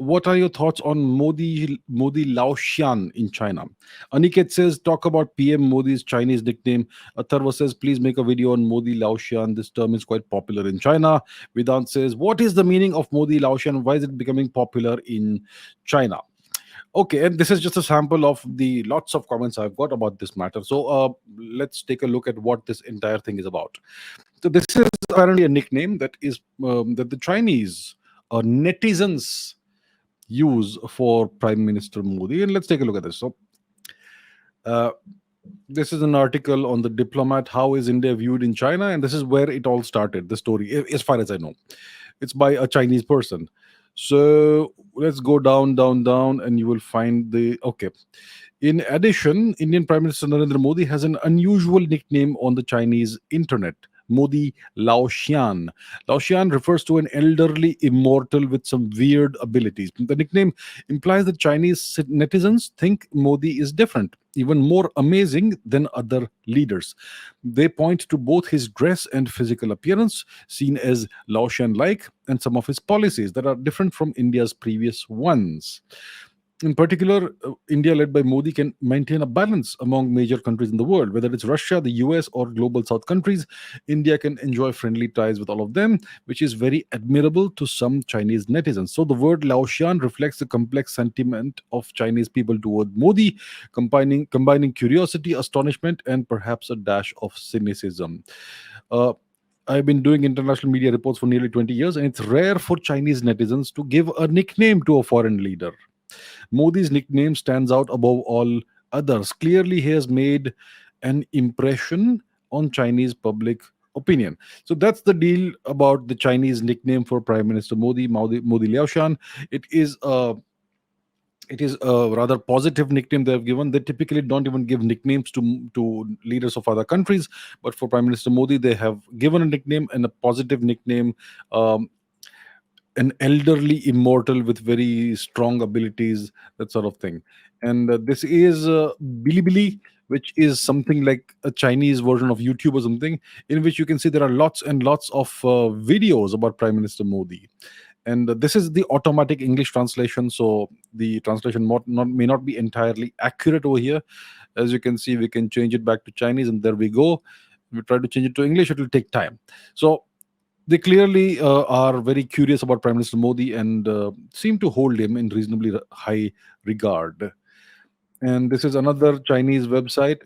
what are your thoughts on Modi Laoxian in China? Aniket says, talk about PM Modi's Chinese nickname. Atharva says, please make a video on Modi Laoxian. This term is quite popular in China. Vedant says, what is the meaning of Modi Laoxian? Why is it becoming popular in China? Okay, and this is just a sample of the lots of comments I've got about this matter. So let's take a look at what this entire thing is about. So this is apparently a nickname that the Chinese netizens use for Prime Minister Modi, and let's take a look at this. So uh, this is an article on the Diplomat. How is India viewed in China? And this is where it all started. The story, as far as I know, it's by a Chinese person. So let's go down, down, down, and you will find the okay. In addition, Indian Prime Minister Narendra Modi has an unusual nickname on the Chinese internet. Modi Laoxian. Laoxian refers to an elderly immortal with some weird abilities. The nickname implies that Chinese netizens think Modi is different, even more amazing than other leaders. They point to both his dress and physical appearance, seen as Laotian like, and some of his policies that are different from India's previous ones. In particular, India, led by Modi, can maintain a balance among major countries in the world. Whether it's Russia, the US, or global South countries, India can enjoy friendly ties with all of them, which is very admirable to some Chinese netizens. So, the word Laotian reflects the complex sentiment of Chinese people toward Modi, combining curiosity, astonishment, and perhaps a dash of cynicism. Uh, I've been doing international media reports for nearly 20 years, and it's rare for Chinese netizens to give a nickname to a foreign leader. Modi's nickname stands out above all others. Clearly, he has made an impression on Chinese public opinion. So that's the deal about the Chinese nickname for Prime Minister Modi Liaoshan. It is a it is a rather positive nickname they have given. They typically don't even give nicknames to leaders of other countries, but for Prime Minister Modi, they have given a nickname and a positive nickname. Um, an elderly immortal with very strong abilities, that sort of thing. And this is Bilibili, which is something like a Chinese version of YouTube or something, in which you can see there are lots and lots of videos about Prime Minister Modi. And this is the automatic English translation, so the translation may not be entirely accurate over here. As you can see, we can change it back to Chinese, and there we go. If we try to change it to English, it will take time. So they clearly are very curious about Prime Minister Modi and seem to hold him in reasonably high regard. And this is another Chinese website.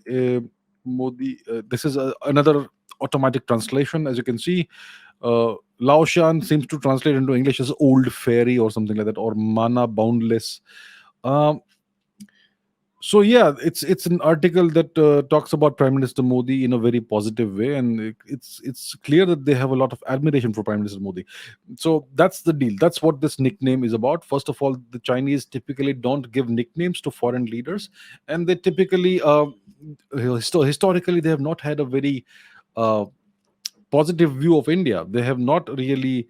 This is another automatic translation. As you can see, Laoshan seems to translate into English as old fairy or something like that, or mana boundless. Um, so yeah, it's an article that talks about Prime Minister Modi in a very positive way, and it's clear that they have a lot of admiration for Prime Minister Modi. So that's the deal. That's what this nickname is about. First of all, the Chinese typically don't give nicknames to foreign leaders, and they typically historically they have not had a very uh, positive view of India. They have not really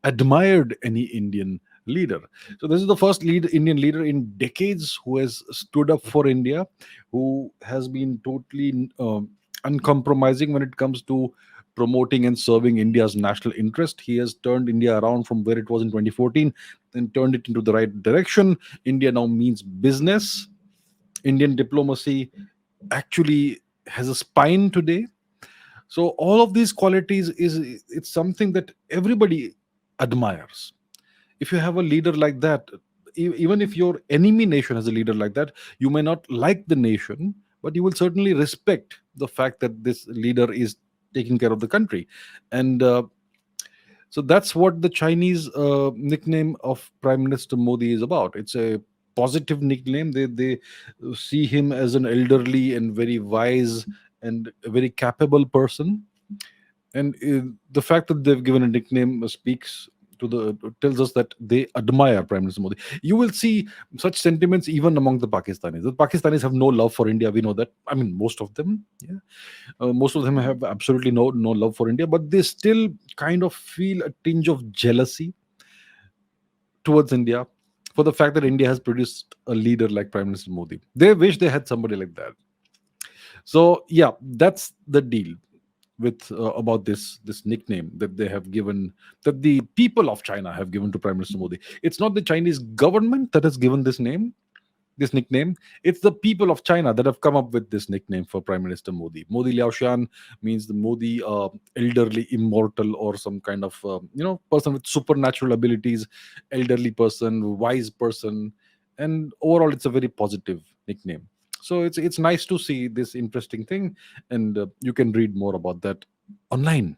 admired any Indian leader. So this is the first Indian leader in decades who has stood up for India, who has been totally uncompromising when it comes to promoting and serving India's national interest. He has turned India around from where it was in 2014 and turned it into the right direction. India now means business. Indian diplomacy actually has a spine today. So all of these qualities is it's something that everybody admires. If you have a leader like that, even if your enemy nation has a leader like that, you may not like the nation, but you will certainly respect the fact that this leader is taking care of the country. And so that's what the Chinese nickname of Prime Minister Modi is about. It's a positive nickname. They see him as an elderly and very wise and a very capable person. And the fact that they've given a nickname speaks to the tells us that they admire Prime Minister Modi. You will see such sentiments even among the Pakistanis. The Pakistanis have no love for India. We know that. I mean, most of them. Yeah, most of them have absolutely no love for India, but they still kind of feel a tinge of jealousy towards India for the fact that India has produced a leader like Prime Minister Modi. They wish they had somebody like that. So yeah, that's the deal. with about this nickname that they have given, that the people of China have given to Prime Minister Modi. It's not the Chinese government that has given this nickname. It's the people of China that have come up with this nickname for Prime Minister Modi. Modi Laoxian means the Modi, elderly immortal, or some kind of person with supernatural abilities, elderly person, wise person, and overall it's a very positive nickname. So it's nice to see this interesting thing, and you can read more about that online.